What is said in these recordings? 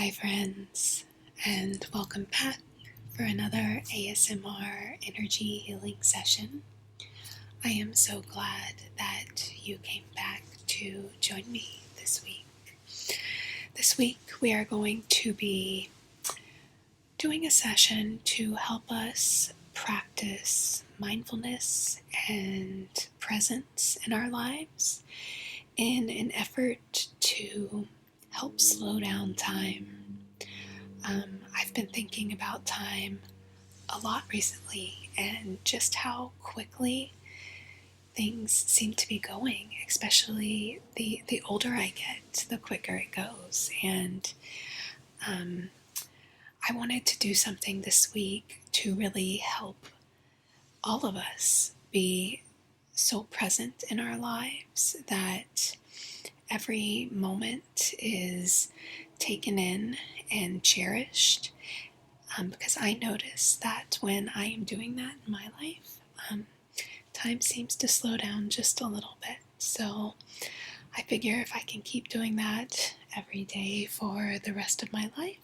Hi friends, and welcome back for another ASMR energy healing session. I am so glad that you came back to join me this week. This week we are going to be doing a session to help us practice mindfulness and presence in our lives in an effort to help slow down time. I've been thinking about time a lot recently and just how quickly things seem to be going, especially the older I get, the quicker it goes. And I wanted to do something this week to really help all of us be so present in our lives that every moment is taken in and cherished, because I notice that when I am doing that in my life, time seems to slow down just a little bit. So I figure if I can keep doing that every day for the rest of my life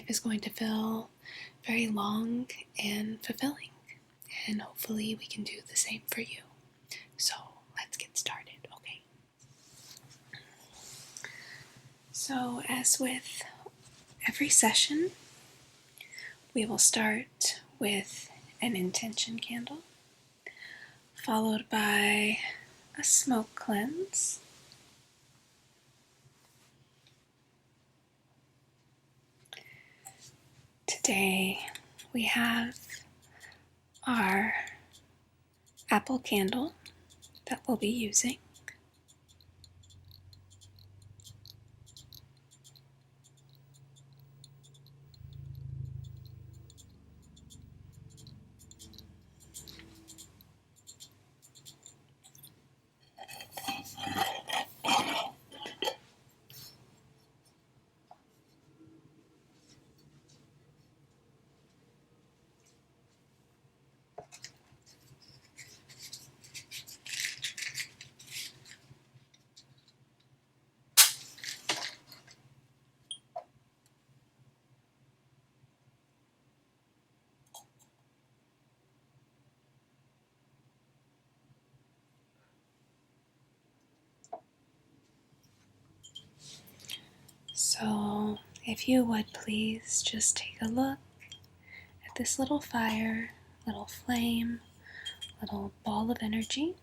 is going to feel very long and fulfilling. And hopefully we can do the same for you. So let's get started, okay? So as with every session, we will start with an intention candle, followed by a smoke cleanse. Today we have our apple candle that we'll be using. So if you would please just take a look at this little fire, little flame, little ball of energy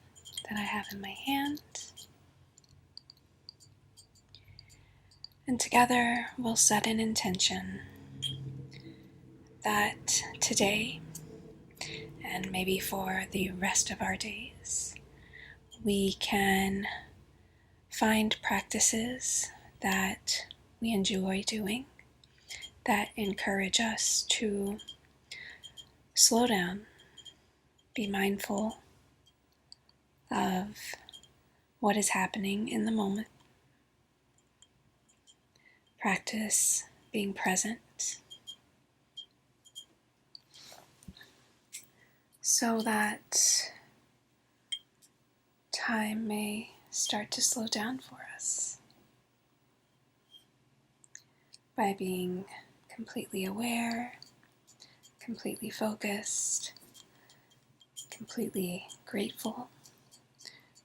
that I have in my hand. And together we'll set an intention that today, and maybe for the rest of our days, we can find practices that we enjoy doing that encourage us to slow down, be mindful of what is happening in the moment, practice being present so that time may start to slow down for us by being completely aware, completely focused, completely grateful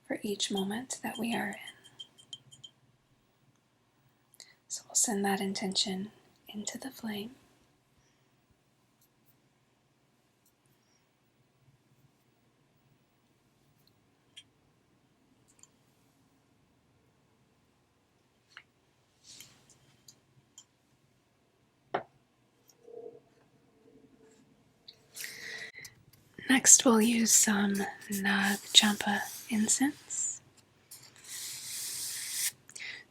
for each moment that we are in. So we'll send that intention into the flame. Next, we'll use some Nag Champa incense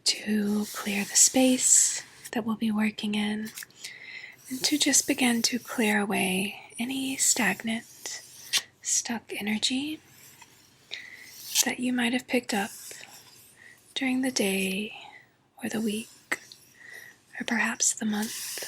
to clear the space that we'll be working in, and to just begin to clear away any stagnant, stuck energy that you might have picked up during the day or the week or perhaps the month.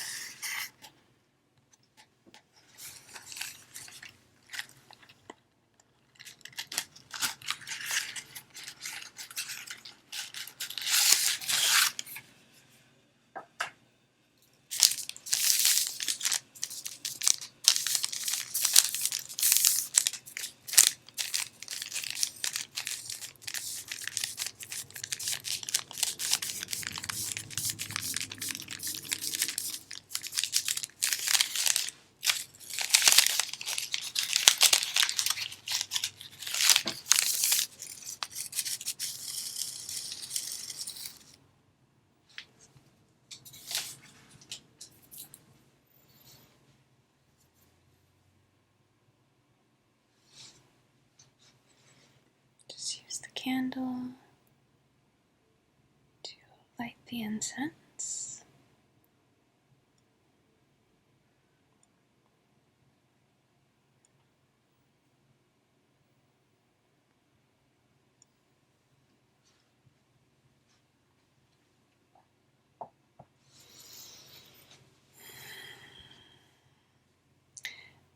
candle to light the incense.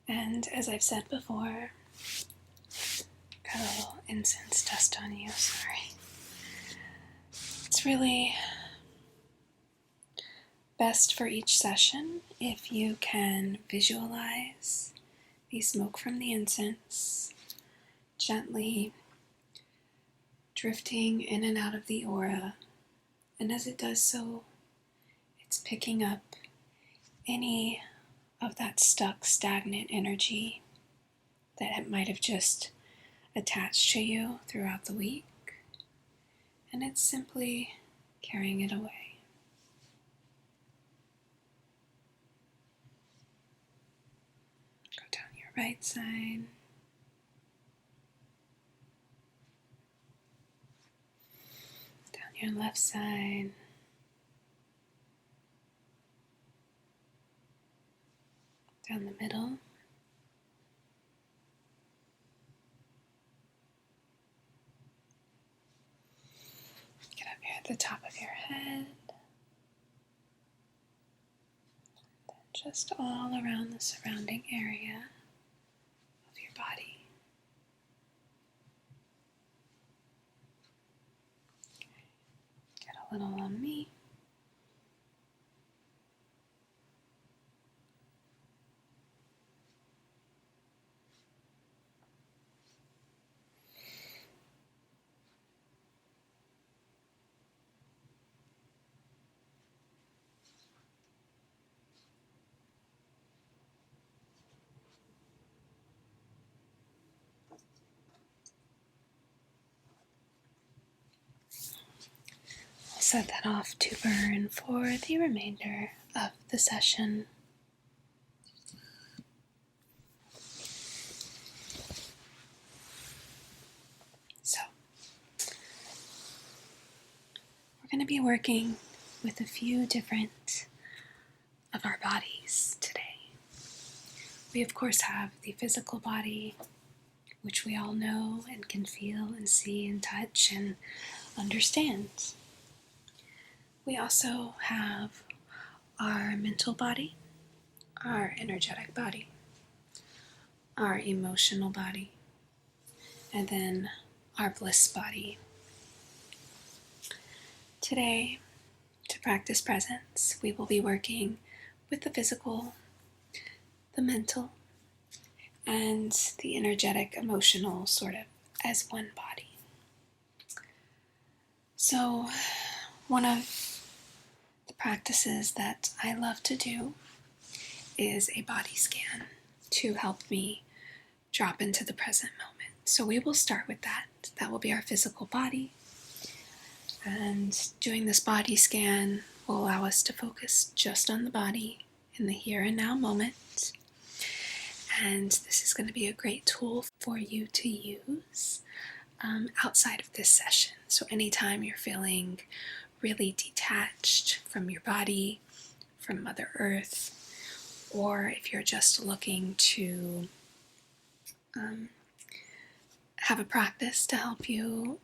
And as I've said before, got a little incense dust on you, sorry. It's really best for each session if you can visualize the smoke from the incense gently drifting in and out of the aura. And as it does so, it's picking up any of that stuck, stagnant energy that it might have just attached to you throughout the week. And it's simply carrying it away. Go down your right side. Down your left side. Down the middle. Get up here at the top of your head. Then just all around the surrounding area of your body. Get a little on me. Set that off to burn for the remainder of the session. So, we're going to be working with a few different of our bodies today. We of course have the physical body, which we all know and can feel and see and touch and understand. We also have our mental body, our energetic body, our emotional body, and then our bliss body. Today, to practice presence, we will be working with the physical, the mental, and the energetic, emotional, sort of as one body. So, one of the practices that I love to do is a body scan to help me drop into the present moment. So we will start with that. That will be our physical body. And doing this body scan will allow us to focus just on the body in the here and now moment. And this is going to be a great tool for you to use outside of this session. So anytime you're feeling really detached from your body, from Mother Earth, or if you're just looking to have a practice to help you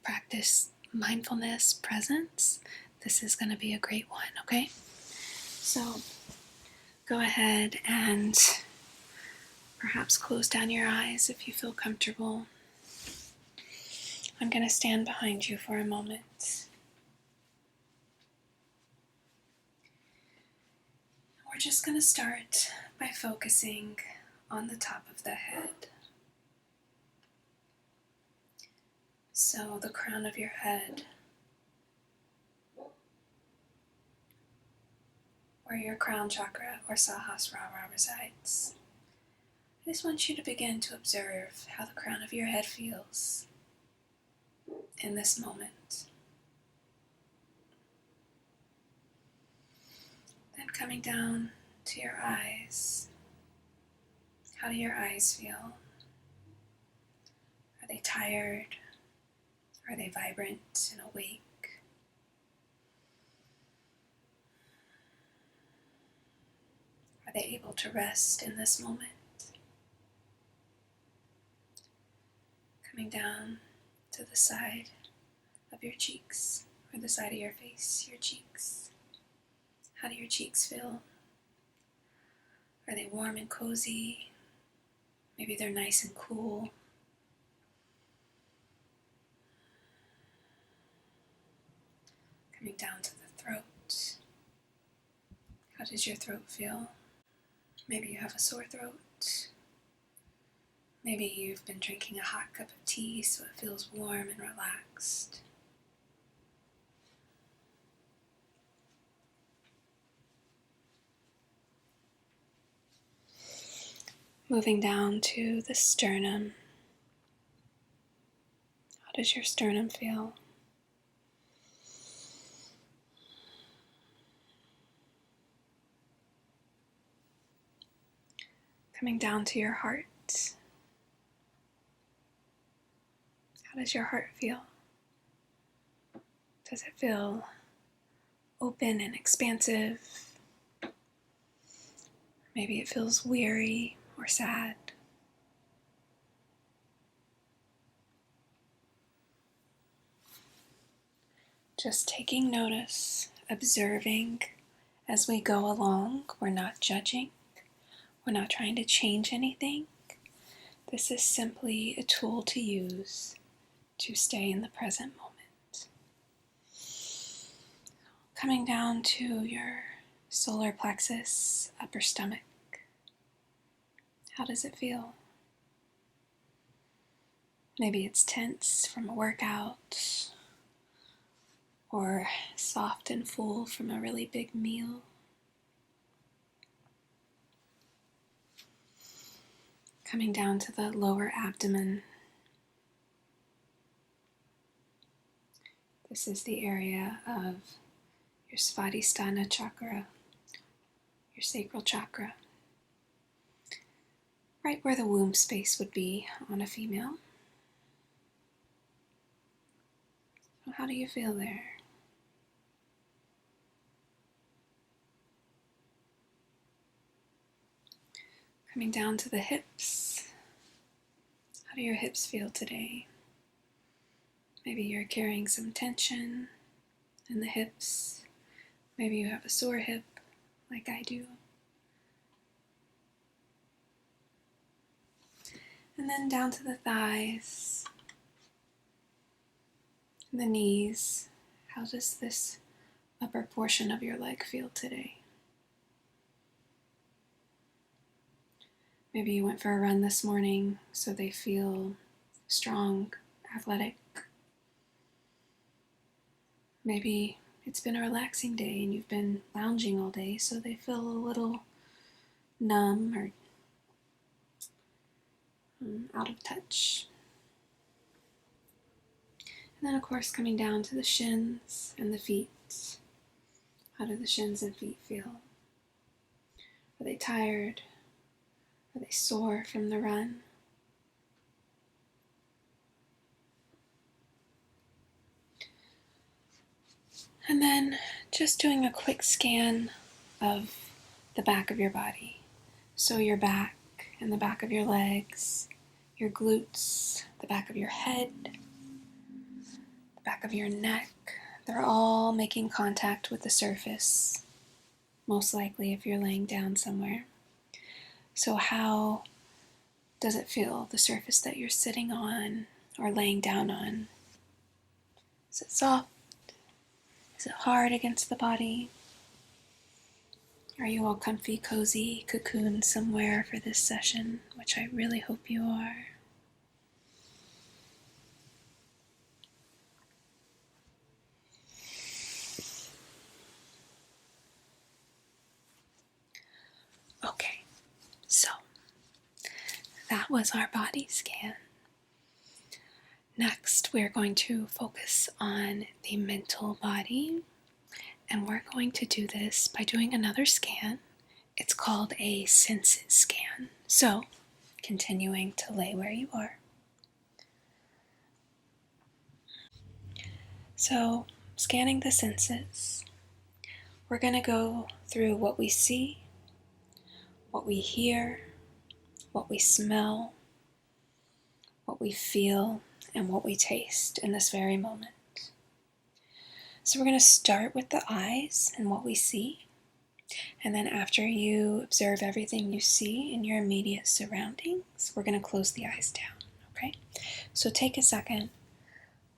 practice mindfulness, presence, this is going to be a great one, okay? So go ahead and perhaps close down your eyes if you feel comfortable. I'm going to stand behind you for a moment. We're just going to start by focusing on the top of the head. So the crown of your head, where your crown chakra or Sahasrara resides. I just want you to begin to observe how the crown of your head feels in this moment. Then coming down to your eyes. How do your eyes feel? Are they tired? Are they vibrant and awake? Are they able to rest in this moment? Coming down to the side of your cheeks, or the side of your face, your cheeks. How do your cheeks feel? Are they warm and cozy? Maybe they're nice and cool. Coming down to the throat. How does your throat feel? Maybe you have a sore throat. Maybe you've been drinking a hot cup of tea so it feels warm and relaxed. Moving down to the sternum. How does your sternum feel? Coming down to your heart. How does your heart feel? Does it feel open and expansive? Maybe it feels weary or sad. Just taking notice, observing as we go along. We're not judging. We're not trying to change anything. This is simply a tool to use to stay in the present moment. Coming down to your solar plexus, upper stomach. How does it feel? Maybe it's tense from a workout, or soft and full from a really big meal. Coming down to the lower abdomen. This is the area of your Svadhisthana chakra, your sacral chakra, right where the womb space would be on a female. So how do you feel there? Coming down to the hips. How do your hips feel today? Maybe you're carrying some tension in the hips. Maybe you have a sore hip like I do. And then down to the thighs, and the knees. How does this upper portion of your leg feel today? Maybe you went for a run this morning, so they feel strong, athletic. Maybe it's been a relaxing day and you've been lounging all day, so they feel a little numb or out of touch. And then, of course, coming down to the shins and the feet. How do the shins and feet feel? Are they tired? Are they sore from the run? And then just doing a quick scan of the back of your body. So your back and the back of your legs, your glutes, the back of your head, the back of your neck. They're all making contact with the surface, most likely if you're laying down somewhere. So how does it feel, the surface that you're sitting on or laying down on? Is it soft? Is it hard against the body? Are you all comfy, cozy, cocooned somewhere for this session, which I really hope you are? Okay, so that was our body scan. Next, we're going to focus on the mental body, and we're going to do this by doing another scan. It's called a census scan. So, continuing to lay where you are. So, scanning the senses, we're going to go through what we see, what we hear, what we smell, what we feel, and what we taste in this very moment. So we're going to start with the eyes and what we see. And then after you observe everything you see in your immediate surroundings, we're going to close the eyes down, okay? So take a second.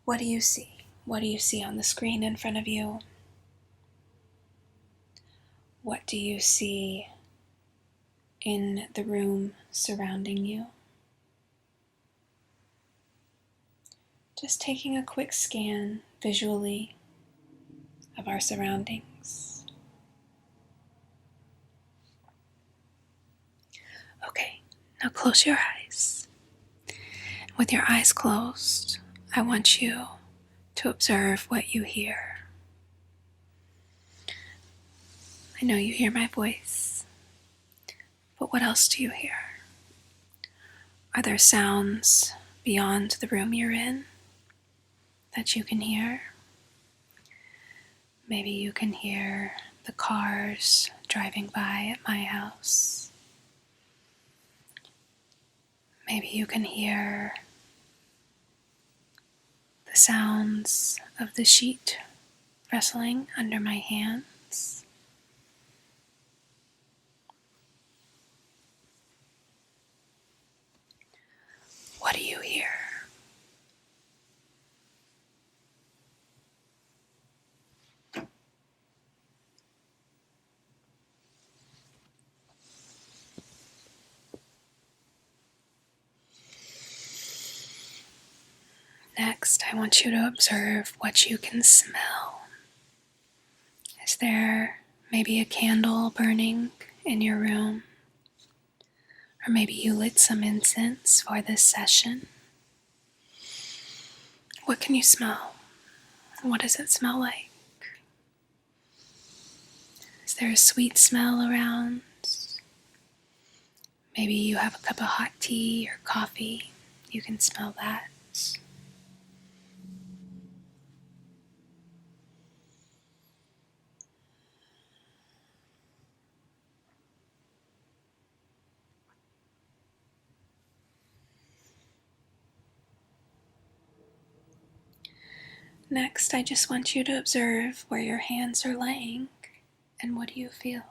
What do you see? What do you see on the screen in front of you? What do you see in the room surrounding you? Just taking a quick scan visually of our surroundings. Okay, now close your eyes. With your eyes closed, I want you to observe what you hear. I know you hear my voice, but what else do you hear? Are there sounds beyond the room you're in that you can hear? Maybe you can hear the cars driving by at my house. Maybe you can hear the sounds of the sheet rustling under my hands. What do you hear? Next, I want you to observe what you can smell. Is there maybe a candle burning in your room? Or maybe you lit some incense for this session. What can you smell? What does it smell like? Is there a sweet smell around? Maybe you have a cup of hot tea or coffee. You can smell that. Next, I just want you to observe where your hands are laying and what do you feel?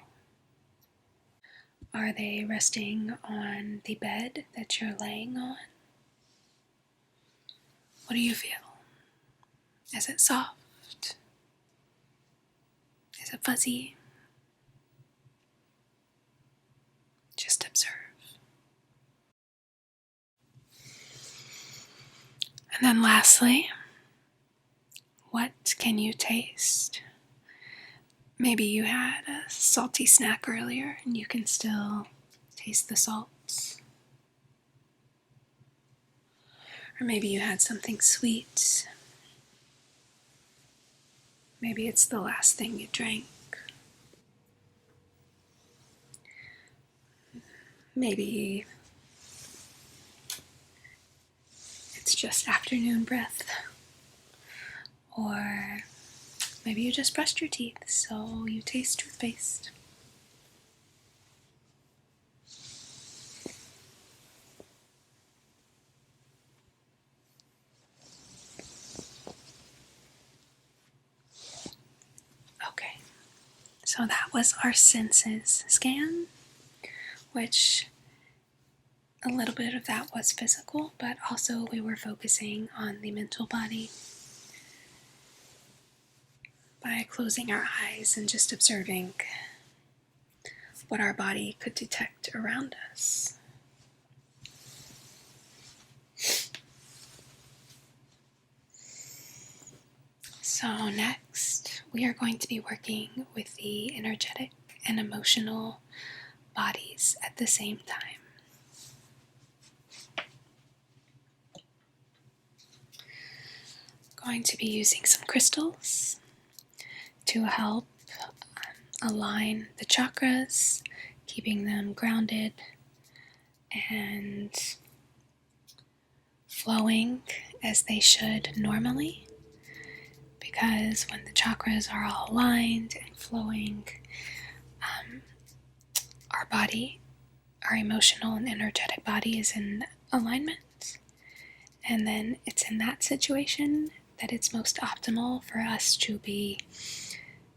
Are they resting on the bed that you're laying on? What do you feel? Is it soft? Is it fuzzy? Just observe. And then lastly, what can you taste? Maybe you had a salty snack earlier and you can still taste the salts. Or maybe you had something sweet. Maybe it's the last thing you drank. Maybe it's just afternoon breath. Or maybe you just brushed your teeth, so you taste toothpaste. Okay, so that was our senses scan, which a little bit of that was physical, but also we were focusing on the mental body by closing our eyes and just observing what our body could detect around us. So next, we are going to be working with the energetic and emotional bodies at the same time. Going to be using some crystals to help align the chakras, keeping them grounded and flowing as they should normally, because when the chakras are all aligned and flowing, our body, our emotional and energetic body is in alignment. And then it's in that situation that it's most optimal for us to be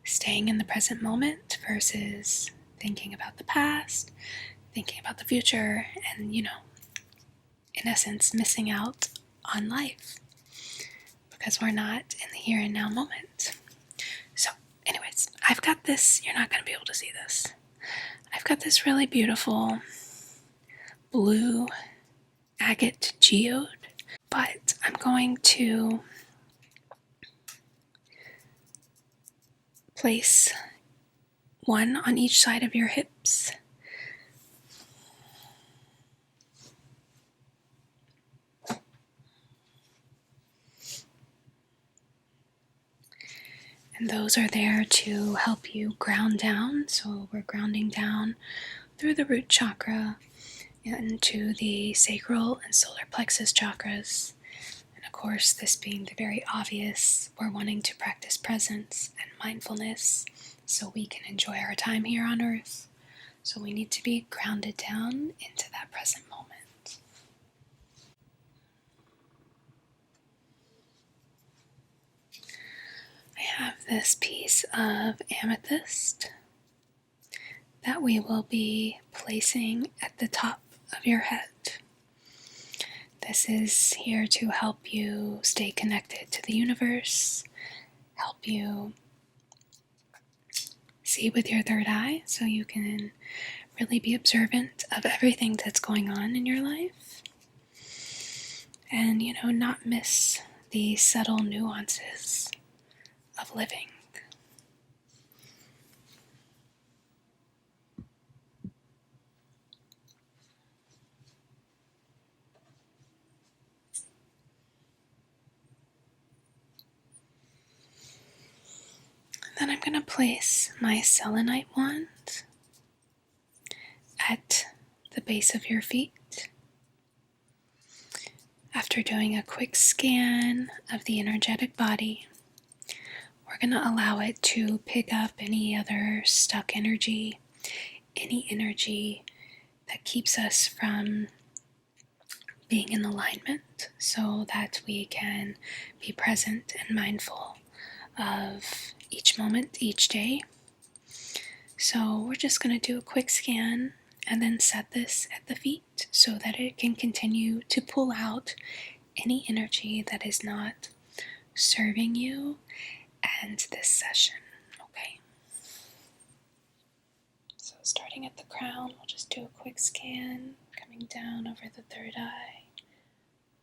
staying in the present moment versus thinking about the past, thinking about the future, and, in essence, missing out on life because we're not in the here and now moment. So, anyways, I've got this, you're not going to be able to see this. I've got this really beautiful blue agate geode, but I'm going to place one on each side of your hips. And those are there to help you ground down. So we're grounding down through the root chakra into the sacral and solar plexus chakras. And of course, this being the very obvious, we're wanting to practice presence and mindfulness so we can enjoy our time here on earth. So we need to be grounded down into that present moment. I have this piece of amethyst that we will be placing at the top of your head. This is here to help you stay connected to the universe, help you see with your third eye so you can really be observant of everything that's going on in your life and, not miss the subtle nuances of living. Then I'm going to place my selenite wand at the base of your feet. After doing a quick scan of the energetic body, we're going to allow it to pick up any other stuck energy, any energy that keeps us from being in alignment so that we can be present and mindful of each moment, each day. So we're just going to do a quick scan and then set this at the feet so that it can continue to pull out any energy that is not serving you and this session. Okay. So starting at the crown, we'll just do a quick scan, coming down over the third eye,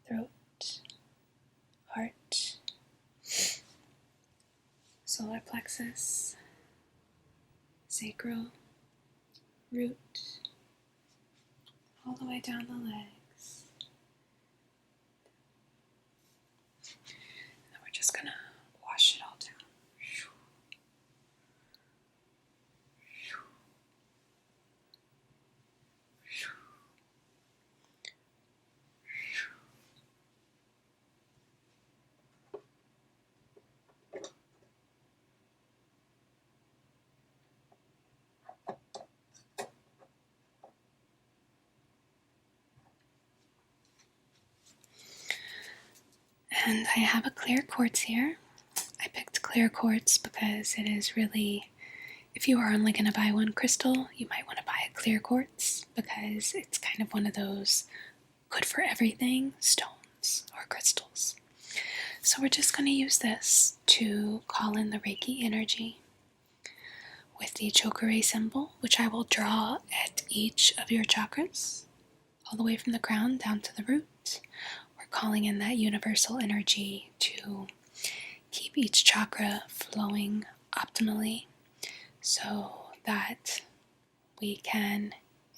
throat, heart, solar plexus, sacral, root, all the way down the legs. And we're just gonna wash it all down. And I have a clear quartz here. I picked clear quartz because it is really, if you are only going to buy one crystal, you might want to buy a clear quartz because it's kind of one of those good for everything stones or crystals. So we're just going to use this to call in the Reiki energy with the chakra symbol, which I will draw at each of your chakras, all the way from the crown down to the root. We're calling in that universal energy to keep each chakra flowing optimally so that we can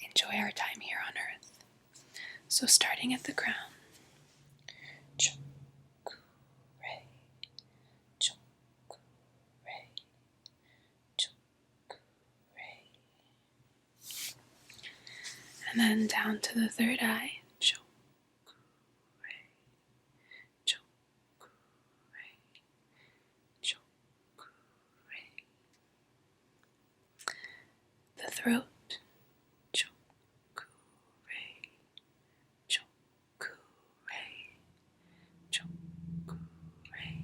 enjoy our time here on earth. So starting at the crown. And then down to the third eye. throat. Choku-rei, choku-rei, choku-rei.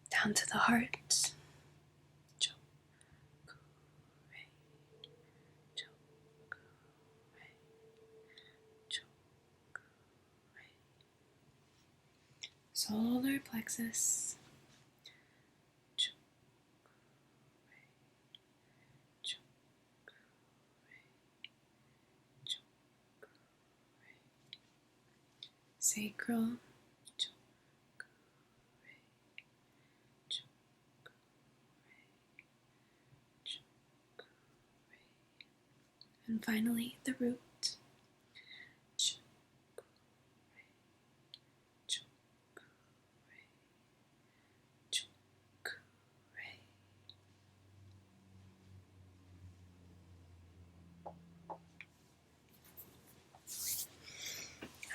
Down to the heart. Choku-rei, choku-rei, choku-rei. Solar plexus. Choku-rei, choku-rei, choku-rei. Sacral. Choku-rei, choku-rei, choku-rei. And finally, the root. Choku-rei, choku-rei, choku-rei.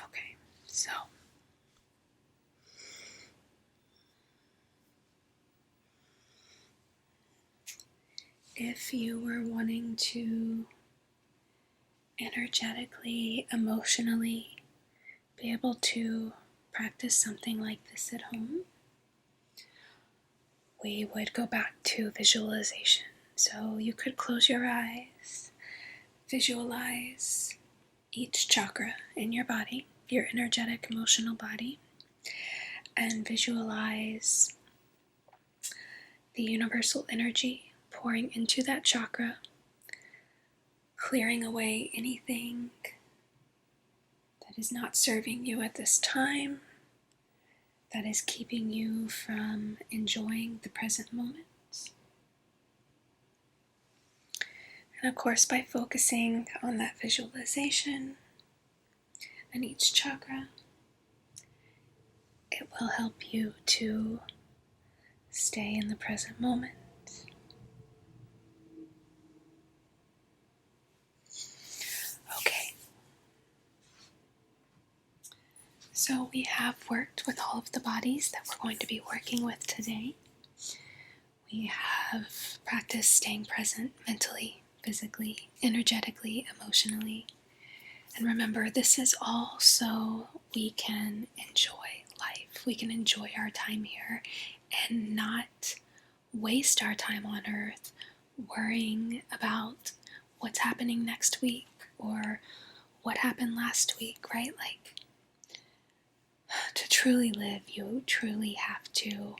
Okay, so if you were wanting to energetically, emotionally be able to practice something like this at home, we would go back to visualization. So you could close your eyes, visualize each chakra in your body, your energetic, emotional body, and visualize the universal energy pouring into that chakra, clearing away anything that is not serving you at this time, that is keeping you from enjoying the present moment. And of course, by focusing on that visualization and each chakra, it will help you to stay in the present moment. Okay. So we have worked with all of the bodies that we're going to be working with today. We have practiced staying present mentally, physically, energetically, emotionally. And remember, this is all so we can enjoy life. We can enjoy our time here and not waste our time on earth worrying about what's happening next week or what happened last week, right? Like, to truly live, you truly have to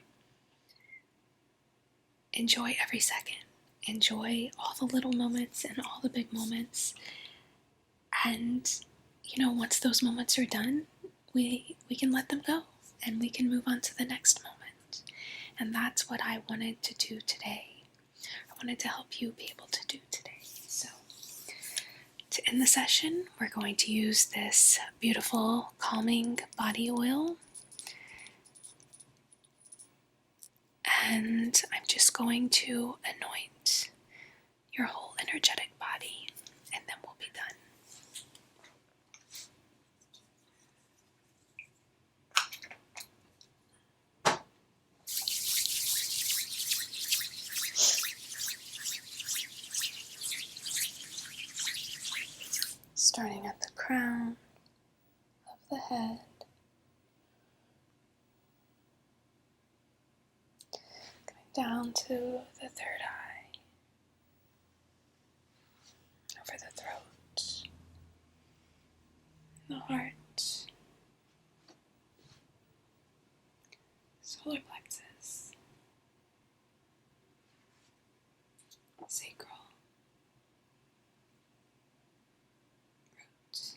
enjoy every second. Enjoy all the little moments and all the big moments. And, once those moments are done, we can let them go and we can move on to the next moment. And that's what I wanted to do today. I wanted to help you be able to do today. So, to end the session, we're going to use this beautiful calming body oil. And I'm just going to anoint your whole energetic body, and then we'll be done. Starting at the crown of the head, down to the third eye, over the throat, the heart, solar plexus, sacral, root.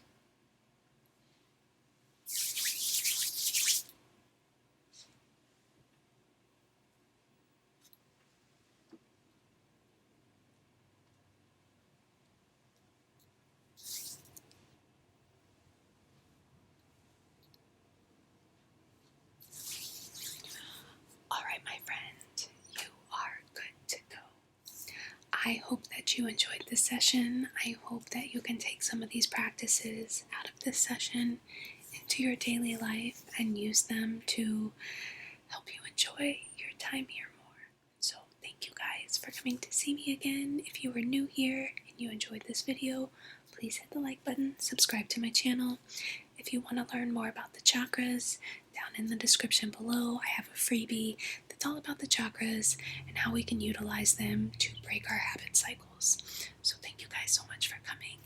All right, my friend, you are good to go. I hope that you enjoyed this session. I hope that you can take some of these practices out of this session into your daily life and use them to help you enjoy your time here more. So thank thank you guys for coming to see me again. If you are new here and you enjoyed this video, please hit the like button, subscribe to my channel. If you want to learn more about the chakras, down in the description below, I have a freebie that's all about the chakras and how we can utilize them to break our habit cycles. So thank you guys so much for coming.